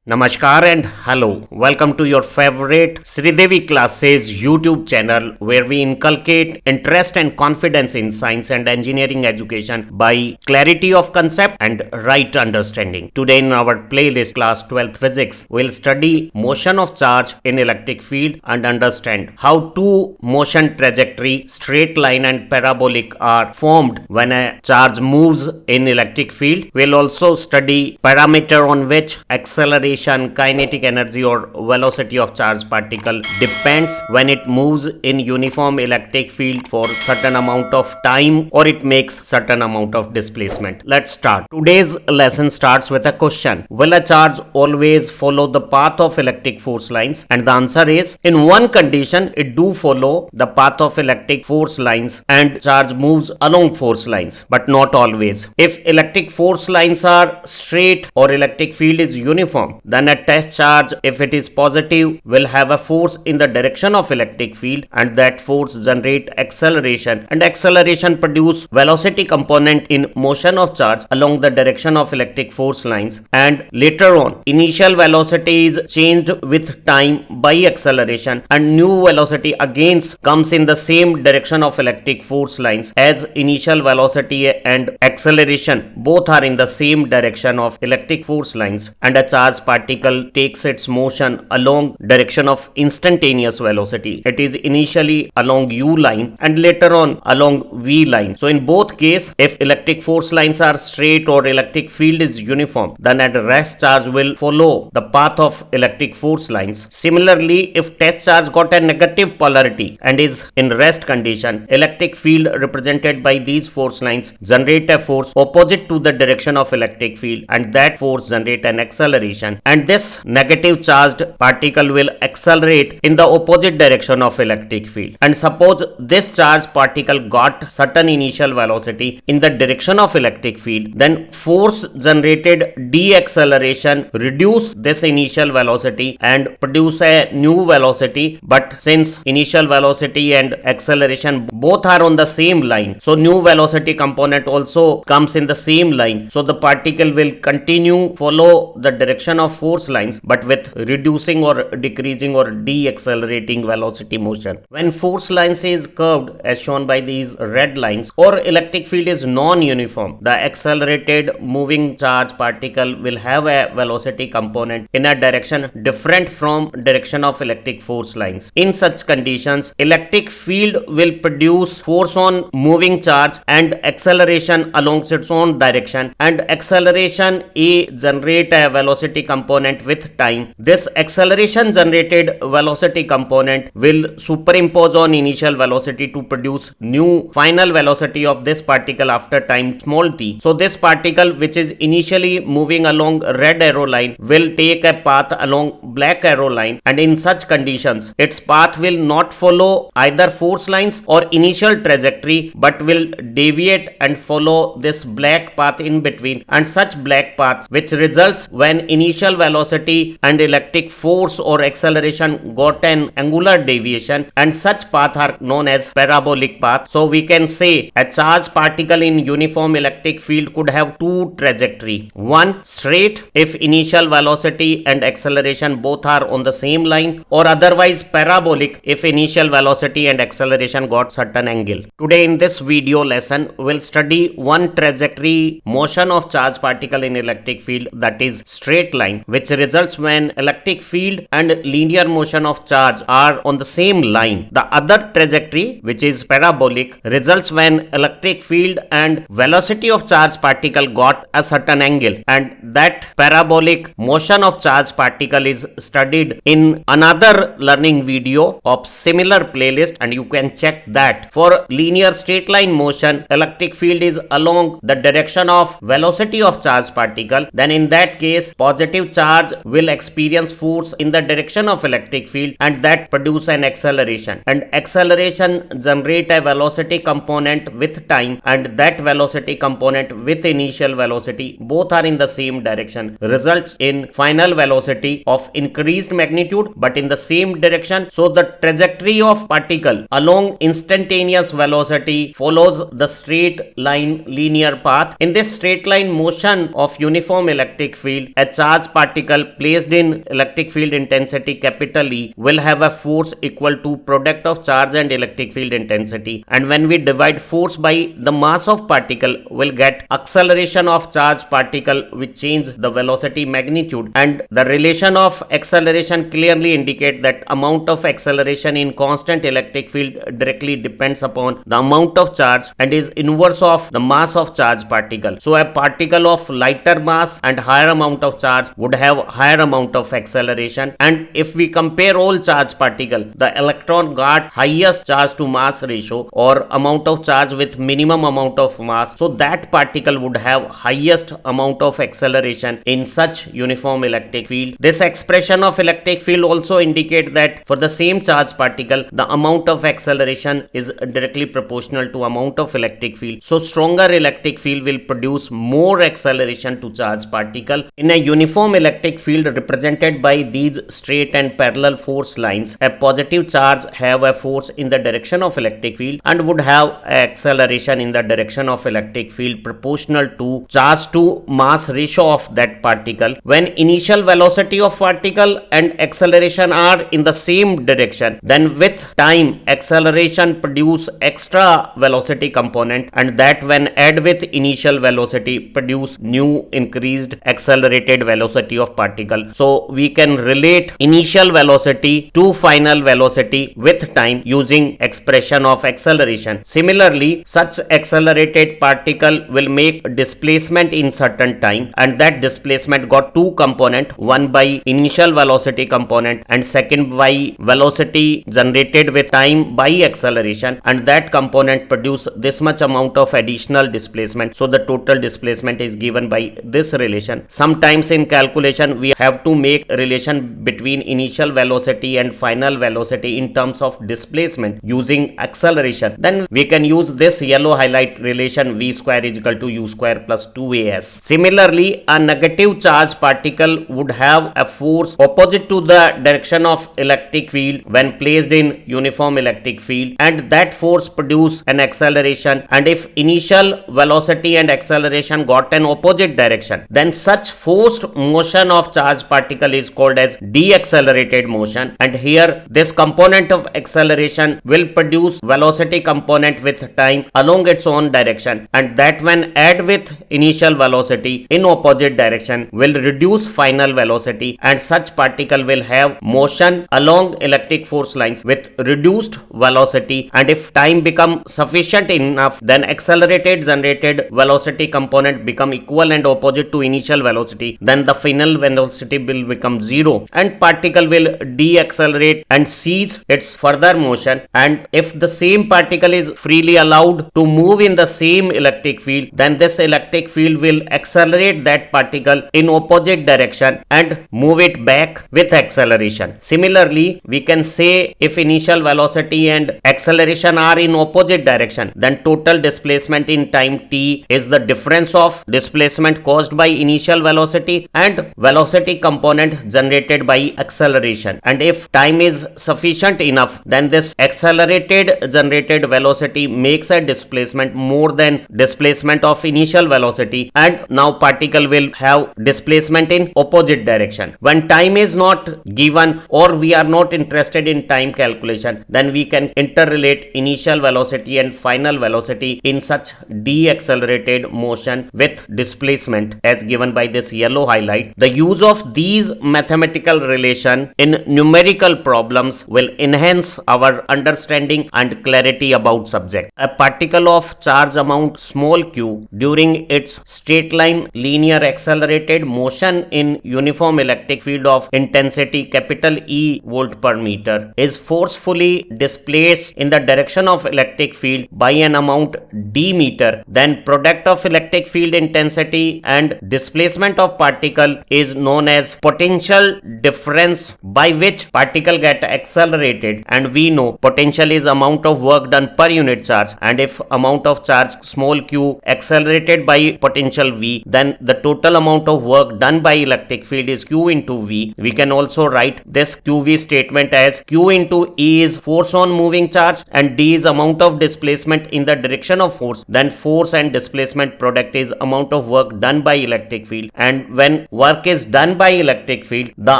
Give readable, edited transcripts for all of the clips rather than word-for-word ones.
Namaskar and hello. Welcome to your favorite Sridevi Classes YouTube channel where we inculcate interest and confidence in science and engineering education by clarity of concept and right understanding. Today in our playlist class 12th physics, we'll study motion of charge in electric field and understand how two motion trajectory, straight line and parabolic are formed when a charge moves in electric field. We'll also study parameter on which acceleration, kinetic energy or velocity of charged particle depends when it moves in uniform electric field for certain amount of time or it makes certain amount of displacement. Let's start. Today's lesson starts with a question. Will a charge always follow the path of electric force lines? And the answer is, in one condition it do follow the path of electric force lines and charge moves along force lines, but not always. If electric force lines are straight or electric field is uniform, then a test charge, if it is positive, will have a force in the direction of electric field and that force generate acceleration, and acceleration produce velocity component in motion of charge along the direction of electric force lines, and later on initial velocity is changed with time by acceleration and new velocity again comes in the same direction of electric force lines as initial velocity and acceleration both are in the same direction of electric force lines, and a charge particle takes its motion along direction of instantaneous velocity. It is initially along u line and later on along v line. So in both case, if electric force lines are straight or electric field is uniform, then at rest charge will follow the path of electric force lines. Similarly, if test charge got a negative polarity and is in rest condition, electric field represented by these force lines generate a force opposite to the direction of electric field and that force generate an acceleration, and this negative charged particle will accelerate in the opposite direction of electric field. And suppose this charged particle got certain initial velocity in the direction of electric field, then force generated deceleration reduce this initial velocity and produce a new velocity, but since initial velocity and acceleration both are on the same line, so new velocity component also comes in the same line, so the particle will continue follow the direction of force lines but with reducing or decreasing or deaccelerating velocity motion. When force lines is curved as shown by these red lines or electric field is non-uniform, the accelerated moving charge particle will have a velocity component in a direction different from direction of electric force lines. In such conditions, electric field will produce force on moving charge and acceleration along its own direction, and acceleration A generate a velocity component with time. This acceleration generated velocity component will superimpose on initial velocity to produce new final velocity of this particle after time small t. So this particle which is initially moving along red arrow line will take a path along black arrow line, and in such conditions its path will not follow either force lines or initial trajectory but will deviate and follow this black path in between, and such black path which results when initial velocity and electric force or acceleration got an angular deviation, and such path are known as parabolic path. So we can say a charged particle in uniform electric field could have two trajectory. One straight if initial velocity and acceleration both are on the same line, or otherwise parabolic if initial velocity and acceleration got certain angle. Today in this video lesson we'll study one trajectory motion of charged particle in electric field, that is straight line, which results when electric field and linear motion of charge are on the same line. The other trajectory, which is parabolic, results when electric field and velocity of charged particle got a certain angle, and that parabolic motion of charged particle is studied in another learning video of similar playlist, and you can check that. For linear straight line motion, electric field is along the direction of velocity of charged particle, then in that case positive charge will experience force in the direction of electric field and that produce an acceleration, and acceleration generate a velocity component with time, and that velocity component with initial velocity both are in the same direction results in final velocity of increased magnitude but in the same direction. So the trajectory of particle along instantaneous velocity follows the straight line linear path. In this straight line motion of uniform electric field, a charged particle placed in electric field intensity capital E will have a force equal to product of charge and electric field intensity, and when we divide force by the mass of particle we'll get acceleration of charge particle which change the velocity magnitude, and the relation of acceleration clearly indicate that amount of acceleration in constant electric field directly depends upon the amount of charge and is inverse of the mass of charge particle. So a particle of lighter mass and higher amount of charge would have higher amount of acceleration, and if we compare all charge particle, the electron got highest charge to mass ratio or amount of charge with minimum amount of mass, so that particle would have highest amount of acceleration in such uniform electric field. This expression of electric field also indicate that for the same charge particle the amount of acceleration is directly proportional to amount of electric field. So stronger electric field will produce more acceleration to charge particle. In a uniform electric field represented by these straight and parallel force lines, a positive charge have a force in the direction of electric field and would have acceleration in the direction of electric field proportional to charge to mass ratio of that particle. When initial velocity of particle and acceleration are in the same direction, then with time acceleration produce extra velocity component, and that when add with initial velocity produce new increased accelerated velocity of particle. So we can relate initial velocity to final velocity with time using expression of acceleration. Similarly, such accelerated particle will make displacement in certain time, and that displacement got two component, one by initial velocity component and second by velocity generated with time by acceleration, and that component produce this much amount of additional displacement. So the total displacement is given by this relation. Sometimes in calculation we have to make relation between initial velocity and final velocity in terms of displacement using acceleration. Then we can use this yellow highlight relation v square is equal to u square plus 2as. Similarly, a negative charge particle would have a force opposite to the direction of electric field when placed in uniform electric field, and that force produce an acceleration, and if initial velocity and acceleration got an opposite direction, then such forced motion of charge particle is called as deaccelerated motion, and here this component of acceleration will produce velocity component with time along its own direction, and that when add with initial velocity in opposite direction will reduce final velocity, and such particle will have motion along electric force lines with reduced velocity, and if time become sufficient enough, then accelerated generated velocity component become equal and opposite to initial velocity, then the final velocity will become zero and particle will deaccelerate and cease its further motion, and if the same particle is freely allowed to move in the same electric field, then this electric field will accelerate that particle in opposite direction and move it back with acceleration. Similarly, we can say if initial velocity and acceleration are in opposite direction, then total displacement in time t is the difference of displacement caused by initial velocity and velocity component generated by acceleration, and if time is sufficient enough, then this accelerated generated velocity makes a displacement more than displacement of initial velocity, and now particle will have displacement in opposite direction. When time is not given or we are not interested in time calculation, then we can interrelate initial velocity and final velocity in such deaccelerated motion with displacement as given by this yellow highlight. The use of these mathematical relation in numerical problems will enhance our understanding and clarity about subject. A particle of charge amount small q during its straight line linear accelerated motion in uniform electric field of intensity capital E volt per meter is forcefully displaced in the direction of electric field by an amount d meter, then product of electric field intensity and displacement of particle is known as potential difference by which particle get accelerated, and we know potential is amount of work done per unit charge, and if amount of charge small q accelerated by potential v, then the total amount of work done by electric field is q into v. We can also write this qv statement as q into E is force on moving charge and d is amount of displacement in the direction of force, then force and displacement product is amount of work done by electric field, and when work is done by electric field, the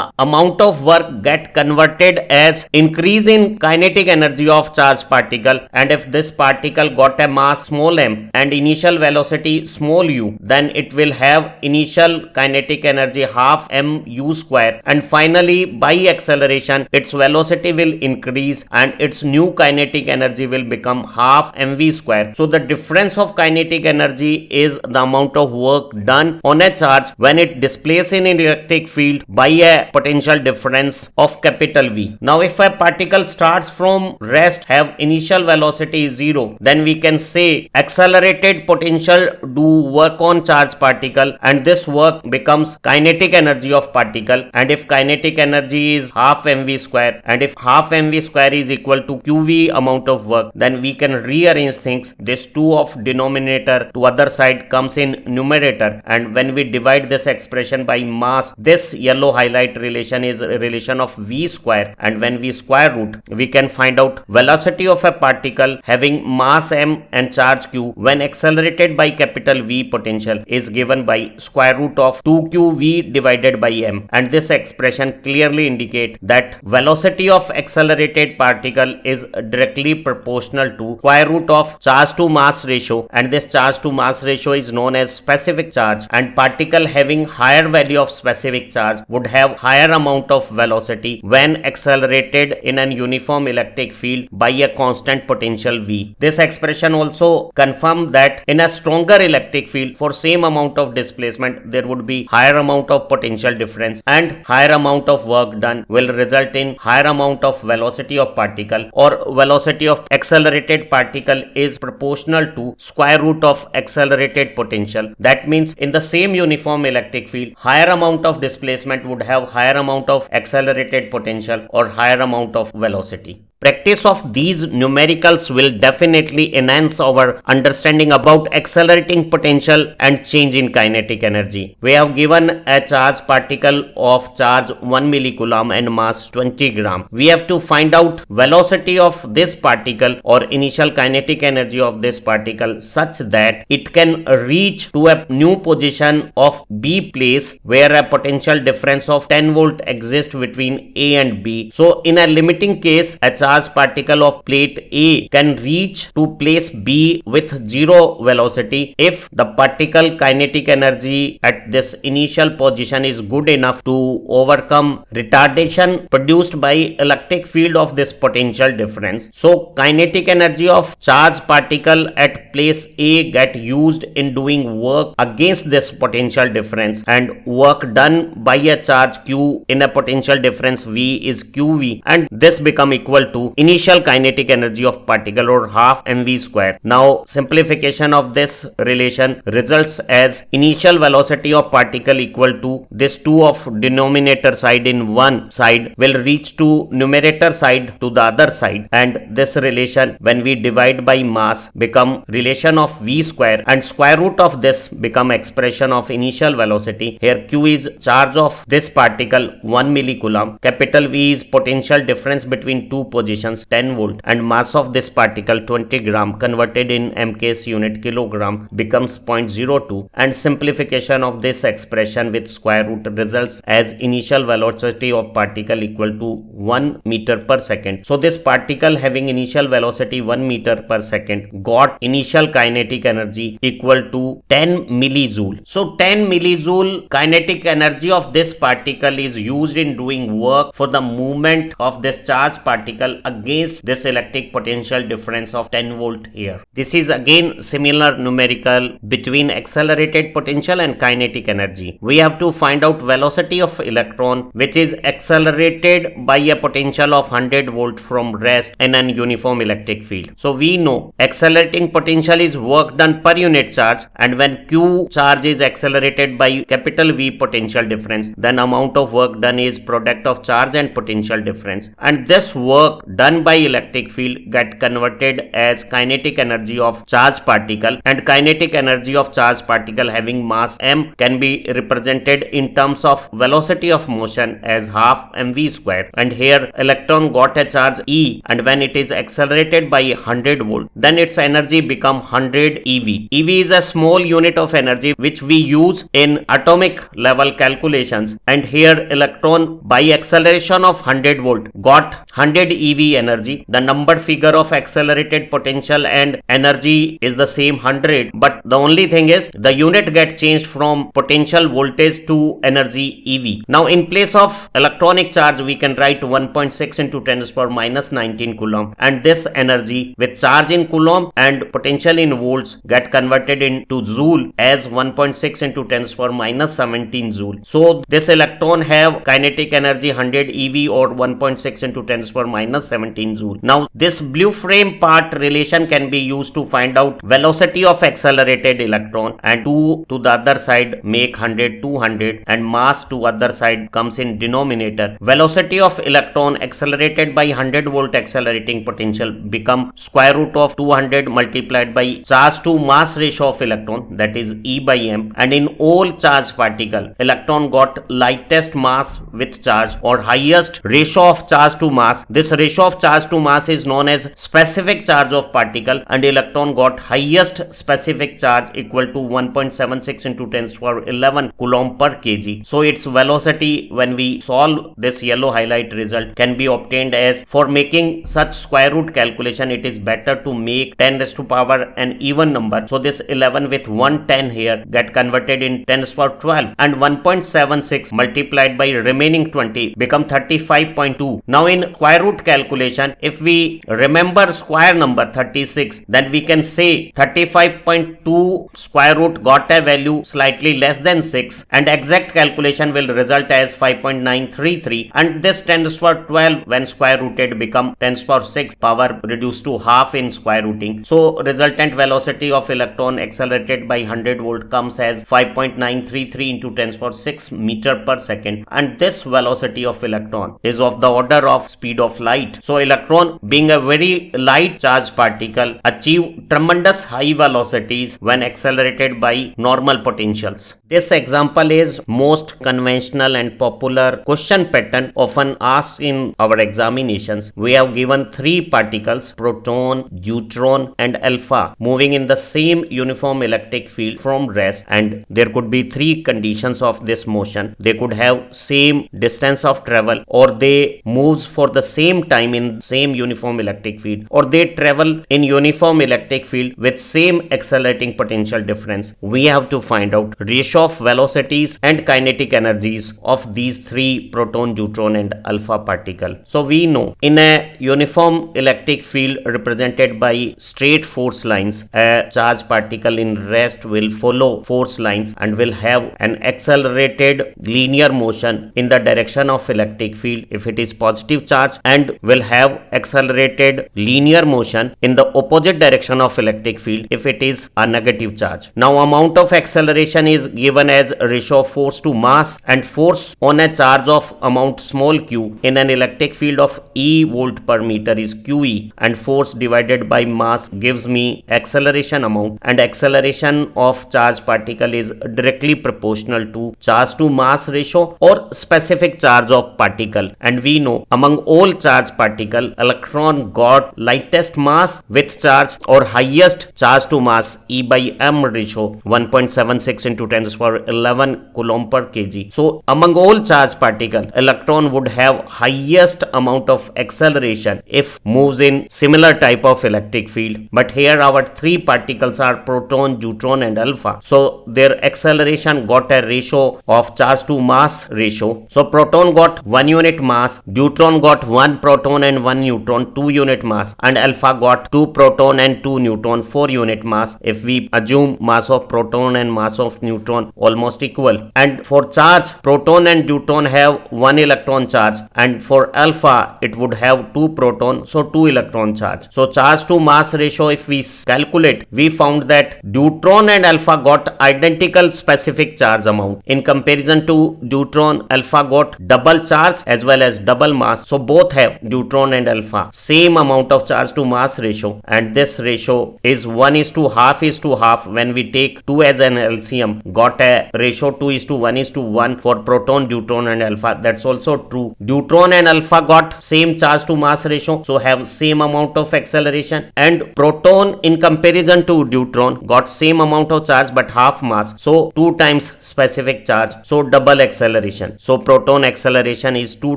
amount of work get converted as increase in kinetic energy of charged particle, and if this particle got a mass small m and initial velocity small u, then it will have initial kinetic energy half mu square, and finally by acceleration its velocity will increase and its new kinetic energy will become half mv square. So the difference of kinetic energy is the amount of work done on a charge when it displaces in an electric field by a potential difference of capital V. Now if a particle starts from rest, have initial velocity 0, then we can say accelerated potential do work on charged particle, and this work becomes kinetic energy of particle. And if kinetic energy is half mv square, and if half mv square is equal to qv amount of work, then we can rearrange things. This 2 of denominator to other side comes in numerator, and when we divide this expression by mass, this yellow highlight relation is a relation of v square, and when we square root, we can find out velocity of a particle having mass m and charge q when accelerated by capital V potential is given by square root of 2qv divided by m, and this expression clearly indicate that velocity of accelerated particle is directly proportional to square root of charge to mass ratio, and this charge to mass ratio is known as specific charge, and particle having higher value of specific charge would have higher amount of velocity when accelerated in an uniform electric field by a constant potential V. This expression also confirms that in a stronger electric field for same amount of displacement there would be higher amount of potential difference, and higher amount of work done will result in higher amount of velocity of particle, or velocity of accelerated particle is proportional to square root of accelerated potential. That means in the same uniform electric field, higher amount of displacement would have higher amount of accelerated potential or higher amount of velocity. Practice of these numericals will definitely enhance our understanding about accelerating potential and change in kinetic energy. We have given a charged particle of charge 1 millicoulomb and mass 20 gram. We have to find out velocity of this particle or initial kinetic energy of this particle such that it can reach to a new position of B place where a potential difference of 10 volt exists between A and B. So in a limiting case, a charged particle of plate A can reach to place B with 0 velocity if the particle kinetic energy at this initial position is good enough to overcome retardation produced by electric field of this potential difference. So kinetic energy of charged particle at place A get used in doing work against this potential difference, and work done by a charge Q in a potential difference V is QV, and this become equal to initial kinetic energy of particle or half mv square. Now simplification of this relation results as initial velocity of particle equal to this 2 of denominator side in one side will reach to numerator side to the other side, and this relation when we divide by mass become relation of v square, and square root of this become expression of initial velocity. Here q is charge of this particle 1 millicoulomb, capital V is potential difference between two positions 10 volt, and mass of this particle 20 gram converted in mk's unit kilogram becomes 0.02, and simplification of this expression with square root results as initial velocity of particle equal to 1 meter per second. So this particle having initial velocity 1 meter per second got initial kinetic energy equal to 10 millijoule. So 10 millijoule kinetic energy of this particle is used in doing work for the movement of this charged particle against this electric potential difference of 10 volt here. This is again similar numerical between accelerated potential and kinetic energy. We have to find out velocity of electron which is accelerated by a potential of 100 volt from rest in an uniform electric field. So we know accelerating potential is work done per unit charge, and when Q charge is accelerated by capital V potential difference, then amount of work done is product of charge and potential difference, and this work done by electric field get converted as kinetic energy of charged particle, and kinetic energy of charged particle having mass m can be represented in terms of velocity of motion as half mv square. And here electron got a charge E, and when it is accelerated by 100 volt, then its energy become 100 eV. eV is a small unit of energy which we use in atomic level calculations, and here electron by acceleration of 100 volt got 100 eV energy. The number figure of accelerated potential and energy is the same 100, but the only thing is the unit get changed from potential voltage to energy eV. Now in place of electronic charge we can write 1.6 into 10 to the power minus 19 coulomb, and this energy with charge in coulomb and potential in volts get converted into joule as 1.6 into 10 to the power minus 17 joule. So this electron have kinetic energy 100 eV or 1.6 into 10 to the power minus 17 joule. Now this blue frame part relation can be used to find out velocity of accelerated electron, and 2 to the other side make 100 200, and mass to other side comes in denominator. Velocity of electron accelerated by 100 volt accelerating potential become square root of 200 multiplied by charge to mass ratio of electron, that is E by m. And in all charged particle, electron got lightest mass with charge or highest ratio of charge to mass. This ratio of charge to mass is known as specific charge of particle, and electron got highest specific charge equal to 1.76 into 10 to the power 11 coulomb per kg. So its velocity, when we solve this yellow highlight result, can be obtained as, for making such square root calculation, it is better to make 10 to the power an even number. So this 11 with 110 here get converted in 10 to the power 12, and 1.76 multiplied by remaining 20 become 35.2. Now in square root calculation, if we remember square number 36, then we can say 35.2 square root got a value slightly less than 6, and exact calculation will result as 5.933, and this 10 to the power 12 when square rooted become 10 to the power 6, power reduced to half in square rooting. So resultant velocity of electron accelerated by 100 volt comes as 5.933 into 10 to the power 6 meter per second, and this velocity of electron is of the order of speed of light. So electron, being a very light charged particle, achieve tremendous high velocities when accelerated by normal potentials. This example is most conventional and popular question pattern often asked in our examinations. We have given three particles, proton, neutron and alpha, moving in the same uniform electric field from rest, and there could be three conditions of this motion. They could have same distance of travel, or they moves for the same time in same uniform electric field, or they travel in uniform electric field with same accelerating potential difference. We have to find out ratio of velocities and kinetic energies of these three, proton, neutron and alpha particle. So we know in a uniform electric field represented by straight force lines, a charged particle in rest will follow force lines and will have an accelerated linear motion in the direction of electric field if it is positive charge, and will have accelerated linear motion in the opposite direction of electric field if it is a negative charge. Now amount of acceleration is given as ratio of force to mass, and force on a charge of amount small q in an electric field of E volt per meter is QE, and force divided by mass gives me acceleration amount, and acceleration of charged particle is directly proportional to charge to mass ratio or specific charge of particle. And we know among all charged particle, electron got lightest mass with charge or highest charge to mass E by m ratio 1.76 into 10 to the power 11 coulomb per kg. So among all charged particle, electron would have highest amount of acceleration if moves in similar type of electric field. But here our three particles are proton, neutron and alpha, so their acceleration got a ratio of charge to mass ratio. So proton got 1 unit mass, neutron got 1 proton and 1 neutron 2 unit mass, and alpha got 2 proton and 2 neutron 4 unit mass if we assume mass of proton and mass of neutron almost equal. And for charge, proton and neutron have 1 electron charge, and for alpha it would have 2 proton, so 2 electron charge. So charge to mass ratio, if we calculate, we found that neutron and alpha got identical specific charge amount. In comparison to neutron, alpha got double charge as well as double mass, so both have deuteron and alpha, same amount of charge to mass ratio, and this ratio is 1 is to half when we take 2 as an LCM, got a ratio 2 is to 1 is to 1 for proton, deuteron and alpha. That's also true. Deuteron and alpha got same charge to mass ratio, so have same amount of acceleration, and proton in comparison to deuteron got same amount of charge but half mass, so 2 times specific charge, so double acceleration. So proton acceleration is 2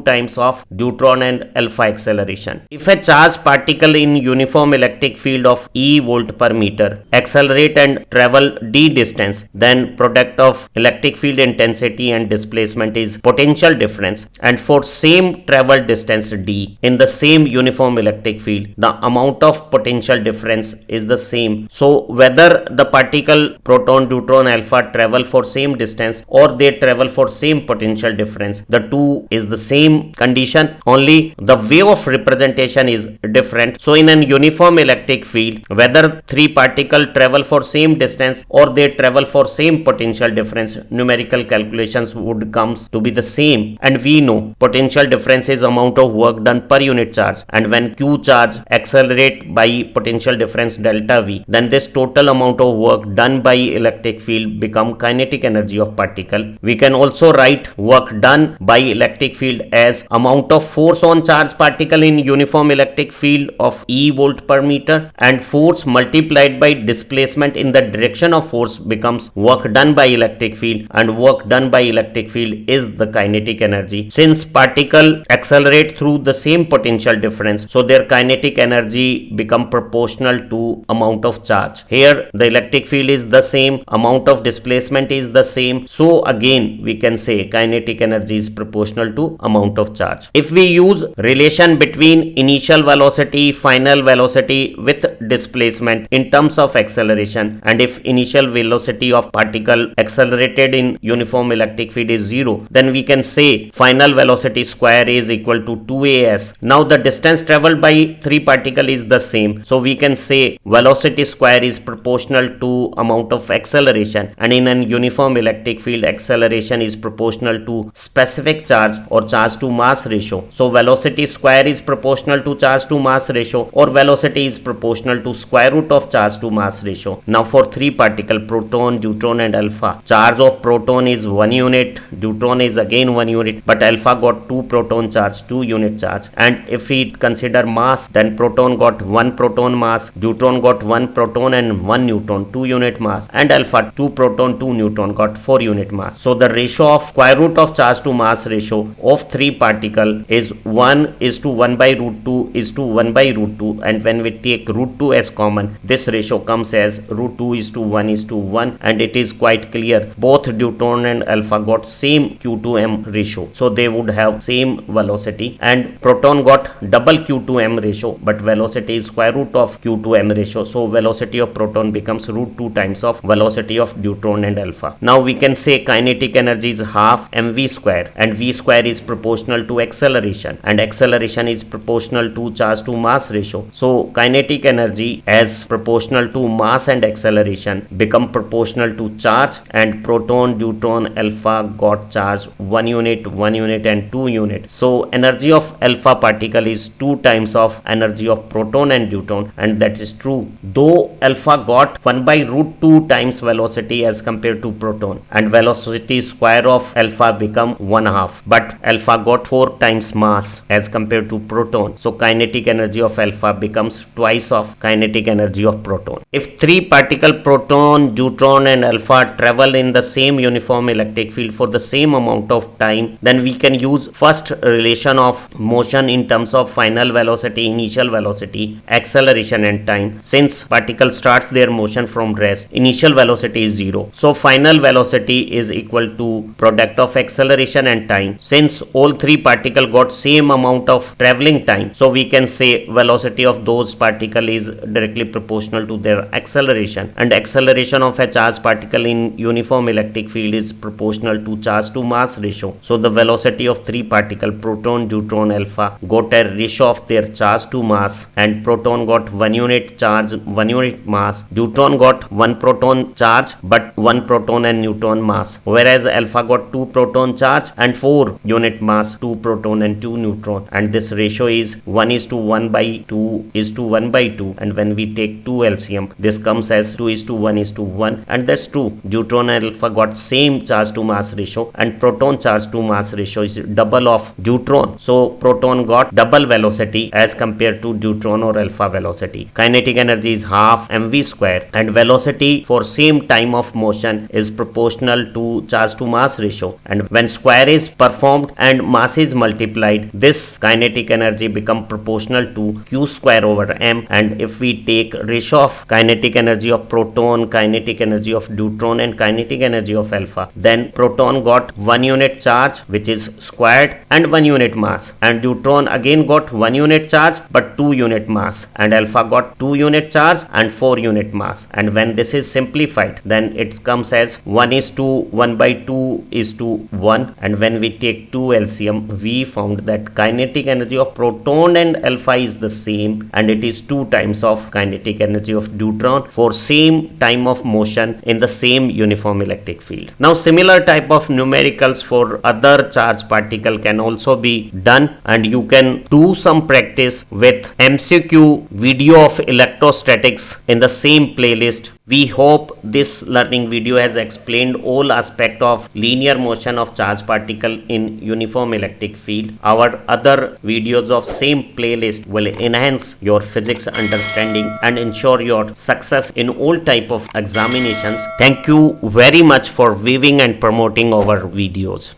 times of deuteron and alpha acceleration. If a charged particle in uniform electric field of E volt per meter accelerate and travel d distance, then product of electric field intensity and displacement is potential difference, and for same travel distance d in the same uniform electric field, the amount of potential difference is the same. So whether the particle proton, deuteron, alpha travel for same distance or they travel for same potential difference, the two is the same condition, only the way of representation is different. So in an uniform electric field, whether three particles travel for same distance or they travel for same potential difference, numerical calculations would comes to be the same, and we know potential difference is amount of work done per unit charge, and when q charge accelerate by potential difference delta v, then this total amount of work done by electric field become kinetic energy of particle. We can also write work done by electric field as amount of force on charged particle in uniform electric field of E volt per meter, and force multiplied by displacement in the direction of force becomes work done by electric field, and work done by electric field is the kinetic energy. Since particle accelerate through the same potential difference, so their kinetic energy become proportional to amount of charge. Here the electric field is the same, amount of displacement is the same, so again we can say kinetic energy is proportional to amount of charge. If we use relation between initial velocity, final velocity with displacement in terms of acceleration, and if initial velocity of particle accelerated in uniform electric field is 0, then we can say final velocity square is equal to 2as. Now the distance traveled by three particle is the same, so we can say velocity square is proportional to amount of acceleration, and in an uniform electric field acceleration is proportional to specific charge or charge to mass ratio. So velocity square is proportional to charge to mass ratio, or velocity is proportional to square root of charge to mass ratio. Now for three particle proton, deuteron and alpha, charge of proton is 1 unit, deuteron is again 1 unit, but alpha got 2 proton charge, 2 unit charge, and if we consider mass, then proton got 1 proton mass, deuteron got 1 proton and 1 neutron, 2 unit mass, and alpha 2 proton 2 neutron got 4 unit mass. So the ratio of square root of charge to mass ratio of three particle is 1 is to 1 by root 2 is to 1 by root 2, and when we take root 2 as common, this ratio comes as root 2 is to 1 is to 1, and it is quite clear both deuteron and alpha got same q to m ratio, so they would have same velocity, and proton got double q to m ratio, but velocity is square root of q to m ratio, so velocity of proton becomes root 2 times of velocity of deuteron and alpha. Now we can say kinetic energy is half mv square, and v square is proportional to acceleration, and acceleration is proportional to charge to mass ratio, so kinetic energy as proportional to mass and acceleration become proportional to charge, and proton, deuteron, alpha got charge 1 unit, 1 unit and 2 unit, so energy of alpha particle is 2 times of energy of proton and deuteron, and that is true, though alpha got 1 by root 2 times velocity as compared to proton, and velocity square of alpha become 1/2, but alpha got 4 times mass as compared to proton, so kinetic energy of alpha becomes twice of kinetic energy of proton. If three particle proton, deuteron and alpha travel in the same uniform electric field for the same amount of time, then we can use first relation of motion in terms of final velocity, initial velocity, acceleration and time. Since particle starts their motion from rest, initial velocity is 0, so final velocity is equal to product of acceleration and time. Since all three particle got same amount of traveling time, so we can say velocity of those particle is directly proportional to their acceleration, and acceleration of a charged particle in uniform electric field is proportional to charge to mass ratio. So the velocity of three particle, proton, deuteron, alpha, got a ratio of their charge to mass, and proton got 1 unit charge, 1 unit mass, deuteron got 1 proton charge but 1 proton and neutron mass, whereas alpha got 2 proton charge and 4 unit mass, 2 proton and 2 neutron, and this ratio is 1 is to 1 by 2 is to 1 by 2, and when we take 2 LCM this comes as 2 is to 1 is to 1, and that's true. Deuteron and alpha got same charge to mass ratio, and proton charge to mass ratio is double of deuteron, so proton got double velocity as compared to deuteron or alpha velocity. Kinetic energy is half mv square, and velocity for same time of motion is proportional to charge to mass ratio, and when square is performed and mass is multiplied, this kinetic energy become proportional to q square over m. And if we take ratio of kinetic energy of proton, kinetic energy of deuteron and kinetic energy of alpha, then proton got 1 unit charge which is squared and 1 unit mass, and deuteron again got 1 unit charge but 2 unit mass, and alpha got 2 unit charge and 4 unit mass, and when this is simplified then it comes as 1 is to 1 by 2 is to 1, and when we take 2 LCM we found that kinetic energy of proton and alpha is the same, and it is 2 times of kinetic energy of deuteron for same time of motion in the same uniform electric field. Now similar type of numericals for other charged particle can also be done, and you can do some practice with MCQ video of electrostatics in the same playlist. We hope this learning video has explained all aspect of linear motion of charged particle in uniform electric field. Our other videos of same playlist will enhance your physics understanding and ensure your success in all type of examinations. Thank you very much for viewing and promoting our videos.